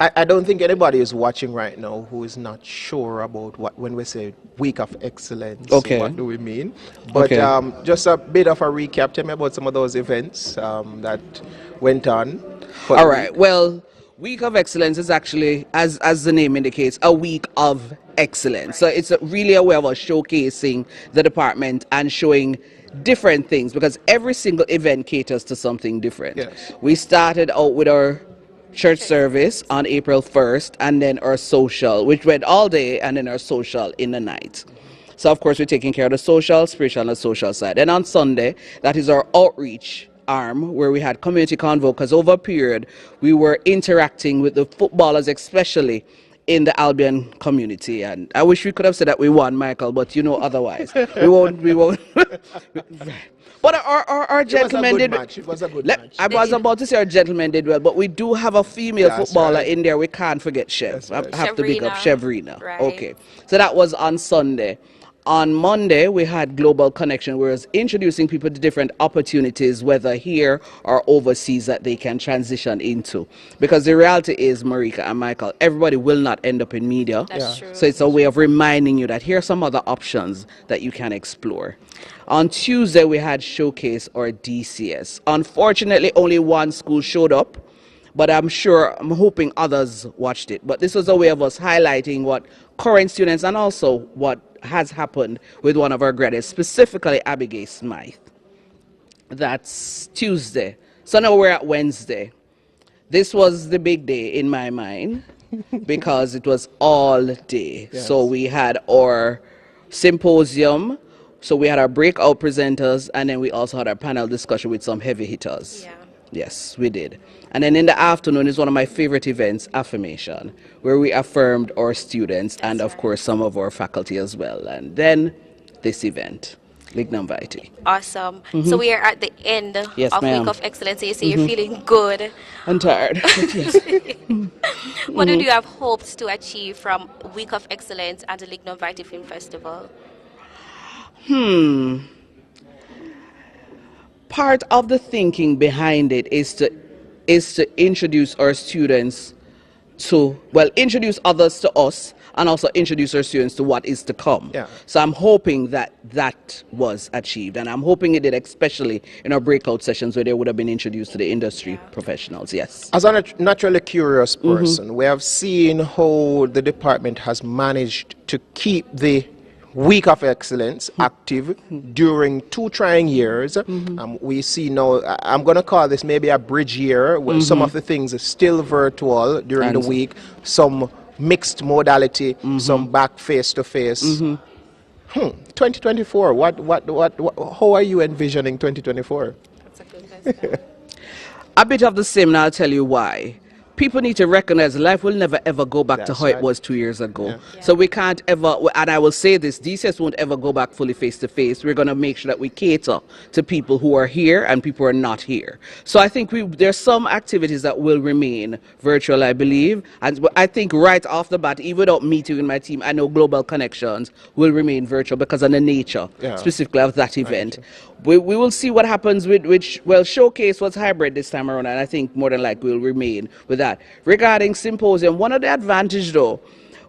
I don't think anybody is watching right now who is not sure about what when we say Week of Excellence. Okay. What do we mean? But Okay. just a bit of a recap. Tell me about some of those events that went on. for All the right. week. Well, Week of Excellence is actually, as the name indicates, a week of excellence. So it's really a way of us showcasing the department and showing different things, because every single event caters to something different. Yes. We started out with our church service on April 1st, and then our social, which went all day, and then our social in the night. So of course we're taking care of the social, spiritual, and the social side. And on Sunday, that is our outreach arm, where we had community convo, because over a period we were interacting with the footballers, especially in the Albion community. And I wish we could have said that we won, Michael, but you know otherwise. we won't. But our gentlemen did. It was a good match. I was about to say our gentlemen did well, but we do have a female That's footballer right. in there. We can't forget Chev. That's right. I have to big up Chevrina. Right. Okay. So that was on Sunday. On Monday, we had Global Connection, where it's introducing people to different opportunities, whether here or overseas, that they can transition into. Because the reality is, Marika and Michael, everybody will not end up in media. That's true. So it's a way of reminding you that here are some other options that you can explore. On Tuesday, we had Showcase or DCS. Unfortunately, only one school showed up, but I'm hoping others watched it. But this was a way of us highlighting what current students and also what has happened with one of our graduates, specifically Abigail Smythe. That's Tuesday. So now we're at Wednesday. This was the big day in my mind because it was all day. Yes. So we had our symposium, so we had our breakout presenters, and then we also had our panel discussion with some heavy hitters. Yeah. Yes, we did. And then in the afternoon is one of my favorite events, Affirmation, where we affirmed our students and, of course, some of our faculty as well. And then this event, Lignum Vitae. Awesome. So we are at the end Yes, of ma'am. Week of Excellence. So you say you're feeling good. I'm tired, but yes. What do you have hoped to achieve from Week of Excellence and the Lignum Vitae Film Festival? Part of the thinking behind it is to introduce our students to, well, introduce others to us, and also introduce our students to what is to come. Yeah. So I'm hoping that that was achieved, and I'm hoping it did, especially in our breakout sessions where they would have been introduced to the industry professionals. Yes. As a naturally curious person, we have seen how the department has managed to keep the Week of Excellence active during 2 trying years. We see now, I'm going to call this maybe a bridge year, where some of the things are still virtual during the And- week, some mixed modality, some back face-to-face. 2024. How are you envisioning 2024? That's a good question. A bit of the same, and I'll tell you why. People need to recognize life will never ever go back to That's how it right. was 2 years ago. Yeah. So we can't ever, and I will say this, DCS won't ever go back fully face to face. We're going to make sure that we cater to people who are here and people who are not here. So I think there's some activities that will remain virtual, I believe. And I think right off the bat, even without meeting with my team, I know Global Connections will remain virtual because of the nature specifically of that event. We will see what happens with Showcase was hybrid this time around, and I think more than likely we'll remain with that. Regarding Symposium, one of the advantages though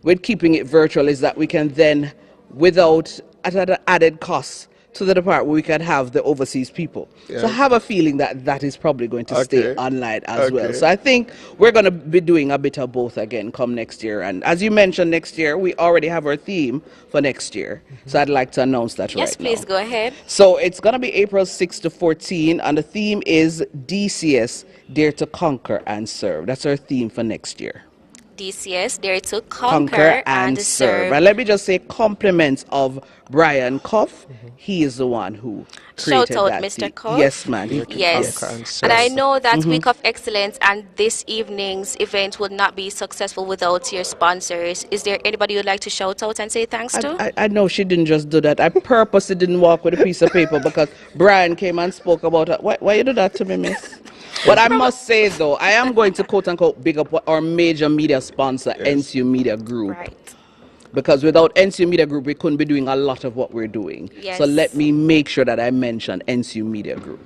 with keeping it virtual is that we can then, without at an added cost to the department, we can have the overseas people. So I have a feeling that that is probably going to stay online as well. So I think we're going to be doing a bit of both again come next year. And as you mentioned, next year, we already have our theme for next year. So I'd like to announce that Yes, right now. please go ahead. So it's going to be April 6 to 14, and the theme is DCS, Dare to Conquer and Serve. That's our theme for next year. DCS, Dare to Conquer and Serve. And let me just say compliments of Brian Cuff. He is the one who created Shout out that Mr. theme. Cuff. Yes, man. Yes. And I know that Week of Excellence and this evening's event would not be successful without your sponsors. Is there anybody you'd like to shout out and say thanks to? I know she didn't just do that. I purposely didn't walk with a piece of paper because Brian came and spoke about it. Why you do that to me, miss? But I must say, though, I am going to quote-unquote big up our major media sponsor, NCU Media Group. Right. Because without NCU Media Group, we couldn't be doing a lot of what we're doing. Yes. So let me make sure that I mention NCU Media Group.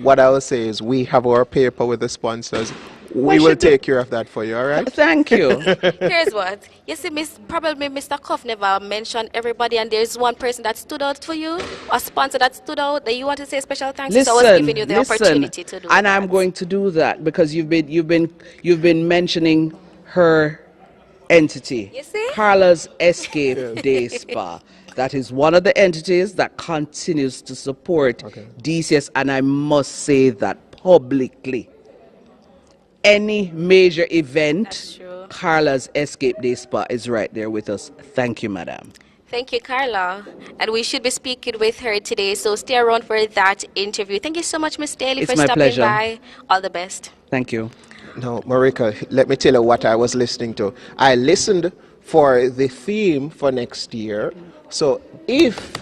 What I will say is we have our paper with the sponsors. We will take care of that for you, all right? Thank you. Here's what. You see, probably Mr. Cuff never mentioned everybody, and there's one person that stood out for you, a sponsor that stood out that you want to say special thanks to. So I was giving you the opportunity to do and that. I'm going to do that because you've been mentioning her entity, You see? Carla's Escape Day Spa. That is one of the entities that continues to support DCS, and I must say that publicly. Any major event, That's true. Carla's Escape Day Spa is right there with us. Thank you, madam. Thank you, Carla. And we should be speaking with her today, so stay around for that interview. Thank you so much, Miss Daly, It's for my stopping pleasure. by. All the best. Thank you. No, Marika, let me tell you what I was listening to. I listened for the theme for next year. So if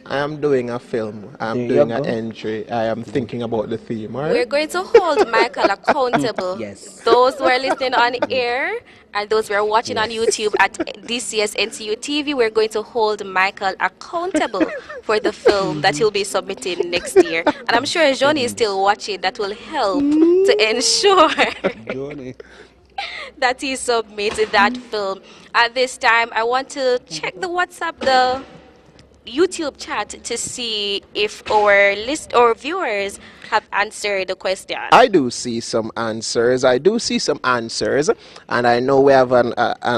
I am doing a film, I'm doing an entry, I am thinking about the theme, all right? We're going to hold Michael accountable. Yes. Those who are listening on air and those who are watching on YouTube at DCSNCU TV, we're going to hold Michael accountable for the film that he'll be submitting next year. And I'm sure Johnny is still watching. That will help to ensure that he submitted that film. At this time, I want to check the YouTube chat to see if our viewers have answered the question. I do see some answers. And I know we have an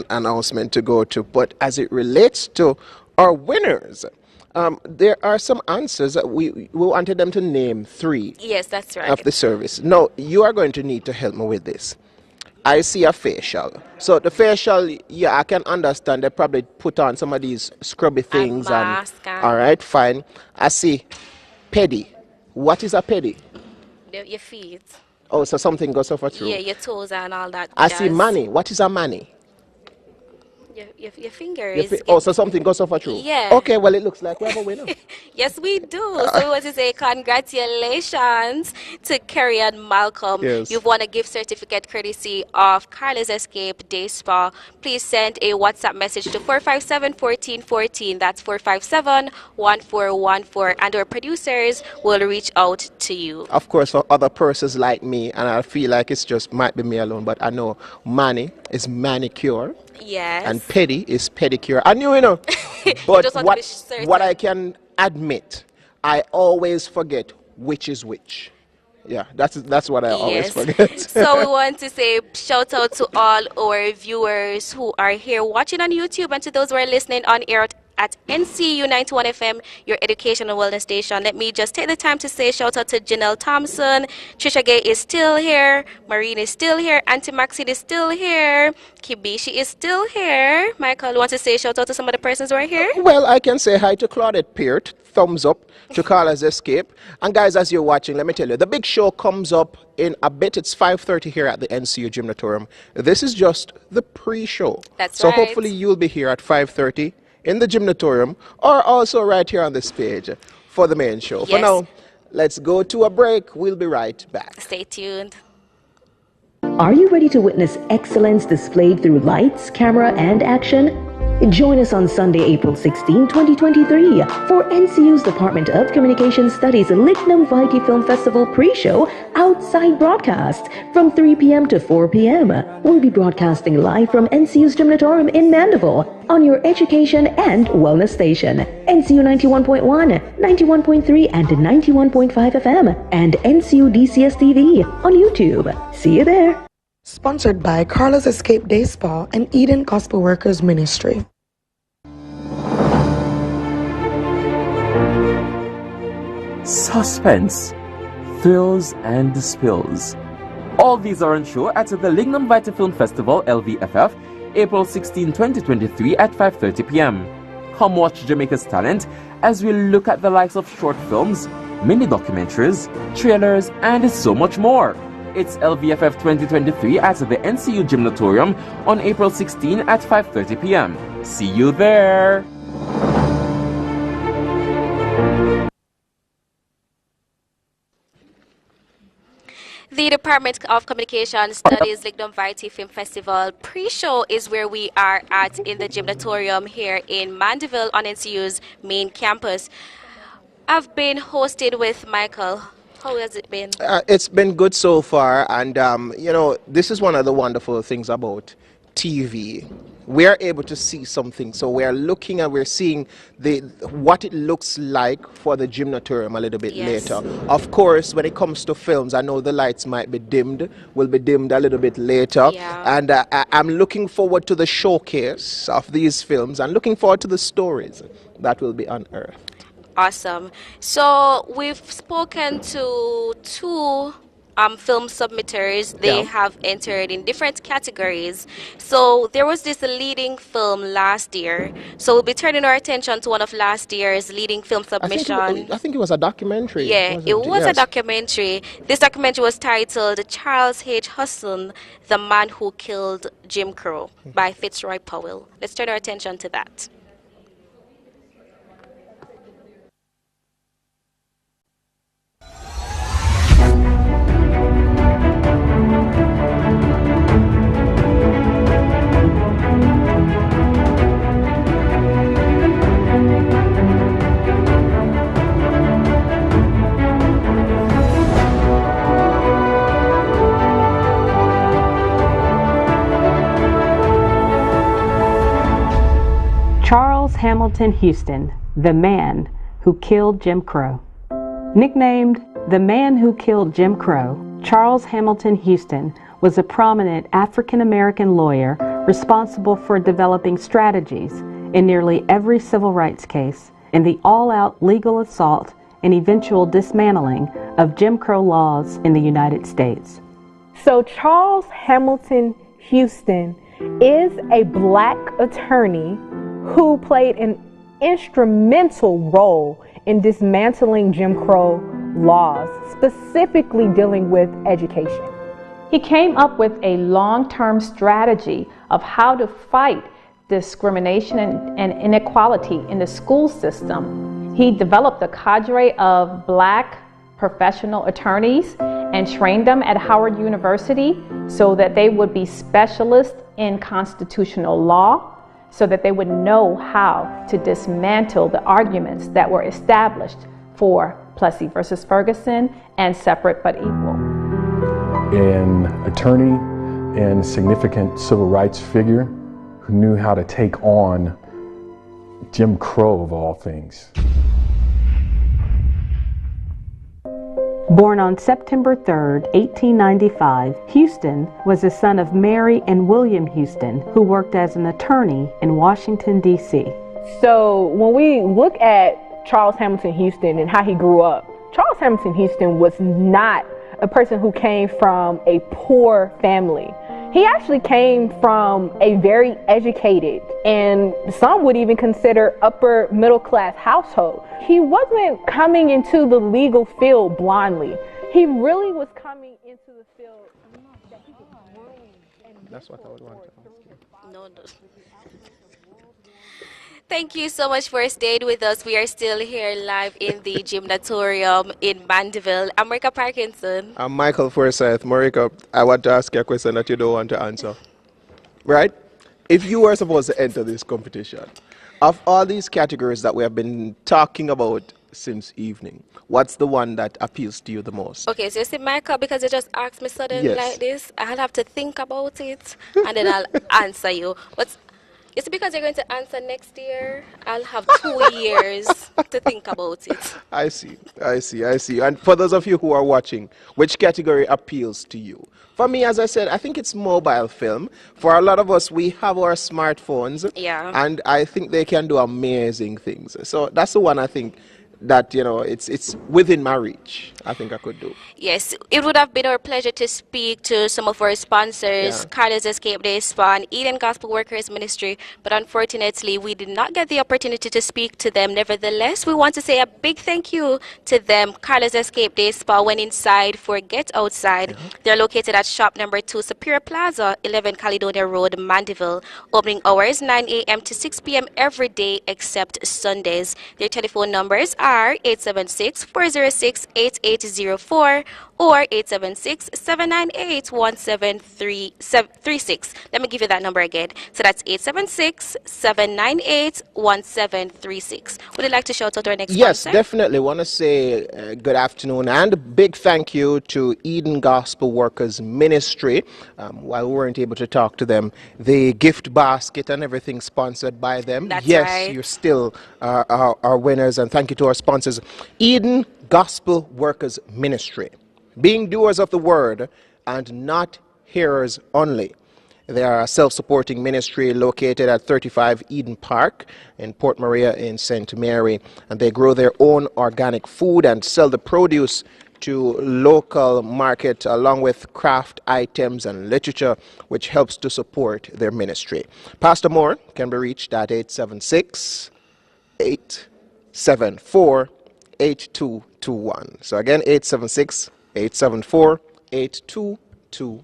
announcement to go to. But as it relates to our winners, there are some answers that we wanted them to name 3 Yes, that's right. of the service. Now, you are going to need to help me with this. I see a facial. So the facial, yeah, I can understand. They probably put on some of these scrubby things. Mask all right, fine. I see pedi. What is a pedi? Your feet. Oh, so something goes over through. Yeah, your toes and all that. I see money. What is a money? Your fingers. So something goes over through. Yeah. Okay, well, it looks like we have a winner. Yes, we do. So we want to say congratulations to Kerry and Malcolm. Yes. You've won a gift certificate courtesy of Carla's Escape Day Spa. Please send a WhatsApp message to 457-1414. That's 457-1414. And our producers will reach out to you. Of course, for other persons like me, and I feel like it's just might be me alone, but I know money is manicure. Yes. And pedi is pedicure. I knew, but just want to be certain. what I can admit, I always forget which is which. Yeah, that's what I always forget. So we want to say shout out to all our viewers who are here watching on YouTube and to those who are listening on air at NCU 91 FM, your education and wellness station. Let me just take the time to say shout out to Janelle Thompson. Trisha Gay is still here. Maureen is still here. Auntie Maxine is still here. Kibishi is still here. Michael, you want to say shout out to some of the persons who are here? Well, I can say hi to Claudette Peart, thumbs up to Carla's Escape. And guys, as you're watching, let me tell you, the big show comes up in a bit. It's 5:30 here at the NCU Gymnatorium. This is just the pre-show. That's so right. hopefully you'll be here at 5:30 in the Gymnatorium or also right here on this page for the main show. Yes. For now, let's go to a break. We'll be right back. Stay tuned. Are you ready to witness excellence displayed through lights, camera, and action? Join us on Sunday, April 16, 2023 for NCU's Department of Communication Studies Lignum Vitae Film Festival pre-show outside broadcast from 3 p.m. to 4 p.m. We'll be broadcasting live from NCU's Gymnatorium in Mandeville on your education and wellness station, NCU 91.1, 91.3, and 91.5 FM, and NCU DCS TV on YouTube. See you there. Sponsored by Carla's Escape Day Spa and Eden Gospel Workers Ministry. Suspense, thrills, and spills. All these are on show at the Lignum Vitae Film Festival, LVFF, April 16, 2023 at 5:30 p.m. Come watch Jamaica's talent as we look at the likes of short films, mini documentaries, trailers, and so much more. It's LVFF 2023 at the NCU Gymnatorium on April 16 at 5:30 p.m. See you there! The Department of Communication Studies Lignum Vitae Film Festival pre-show is where we are at in the Gymnatorium here in Mandeville on NCU's main campus. I've been hosted with Michael. How has it been? It's been good so far, and this is one of the wonderful things about TV. We are able to see something, so we are looking and we're seeing what it looks like for the gymnatorium a little bit later. Of course, when it comes to films, I know the lights might be dimmed, will be dimmed a little bit later, and I'm looking forward to the showcase of these films and looking forward to the stories that will be unearthed. Awesome. So we've spoken to two film submitters. They have entered in different categories. So there was this leading film last year. So we'll be turning our attention to one of last year's leading film submission. I think it was a documentary. Yeah, it was a documentary. This documentary was titled Charles H. Huston, The Man Who Killed Jim Crow by Fitzroy Powell. Let's turn our attention to that. Charles Hamilton Houston, the man who killed Jim Crow. Nicknamed the man who killed Jim Crow, Charles Hamilton Houston was a prominent African-American lawyer responsible for developing strategies in nearly every civil rights case in the all-out legal assault and eventual dismantling of Jim Crow laws in the United States. So Charles Hamilton Houston is a black attorney who played an instrumental role in dismantling Jim Crow laws, specifically dealing with education. He came up with a long-term strategy of how to fight discrimination and inequality in the school system. He developed a cadre of black professional attorneys and trained them at Howard University so that they would be specialists in constitutional law, so that they would know how to dismantle the arguments that were established for Plessy versus Ferguson and separate but equal. An attorney and significant civil rights figure who knew how to take on Jim Crow of all things. Born on September 3, 1895, Houston was the son of Mary and William Houston, who worked as an attorney in Washington, D.C. So when we look at Charles Hamilton Houston and how he grew up, Charles Hamilton Houston was not a person who came from a poor family. He actually came from a very educated, and some would even consider upper middle class household. He wasn't coming into the legal field blindly. He really was coming into the field that he could groom. That's what I would want to ask you. No. Thank you so much for staying with us. We are still here live in the gymnatorium in Mandeville. I'm Marika Parkinson. I'm Michael Forsyth. Marika, I want to ask you a question that you don't want to answer. Right? If you were supposed to enter this competition, of all these categories that we have been talking about since evening, what's the one that appeals to you the most? Okay, so you see, Michael, because you just asked me suddenly like this, I'll have to think about it and then I'll answer you. But it's because you're going to answer next year. I'll have 2 years to think about it. I see. And for those of you who are watching, which category appeals to you? For me, as I said, I think it's mobile film. For a lot of us, we have our smartphones. Yeah. And I think they can do amazing things. So that's the one I think that, it's within my reach. I think I could do. Yes, it would have been our pleasure to speak to some of our sponsors, Carlos Escape Day Spa, Eden Gospel Workers Ministry, but unfortunately we did not get the opportunity to speak to them. Nevertheless, we want to say a big thank you to them. Carlos Escape Day Spa went inside for Get Outside. They're located at shop number 2, Superior Plaza, 11 Caledonia Road, Mandeville. Opening hours 9 a.m. to 6 p.m. every day except Sundays. Their telephone numbers are 876-406-8804 or 876-798-1736. Let me give you that number again. So that's 876-798-1736. Would you like to shout out our next Yes, sponsor? definitely. Want to say good afternoon and a big thank you to Eden Gospel Workers Ministry. While we weren't able to talk to them, the gift basket and everything sponsored by them. That's yes, right. You're still our winners, and thank you to our sponsors, Eden Gospel Workers Ministry. Being doers of the word and not hearers only. They are a self-supporting ministry located at 35 Eden Park in Port Maria in St. Mary, and they grow their own organic food and sell the produce to local market along with craft items and literature, which helps to support their ministry. Pastor Moore can be reached at 876-874-8221. So again, 876-874-8221.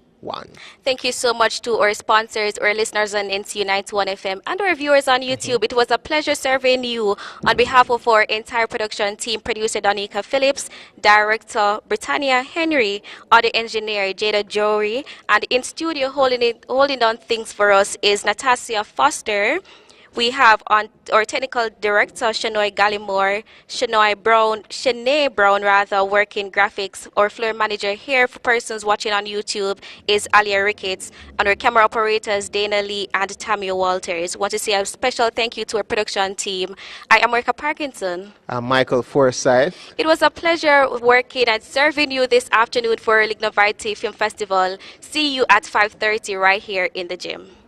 Thank you so much to our sponsors, our listeners on NCU 91 FM, and our viewers on YouTube. It was a pleasure serving you. On behalf of our entire production team, producer Donika Phillips, director Britannia Henry, audio engineer Jada Jory, and in studio holding on things for us is Natasha Foster. We have on our technical director, Shanae Gallimore, Shanae Brown, working graphics. Our floor manager here for persons watching on YouTube is Alia Ricketts. And our camera operators, Dana Lee and Tammy Walters. Want to say a special thank you to our production team. I am Marika Parkinson. I'm Michael Forsyth. It was a pleasure working and serving you this afternoon for Lignovite Film Festival. See you at 5:30 right here in the gym.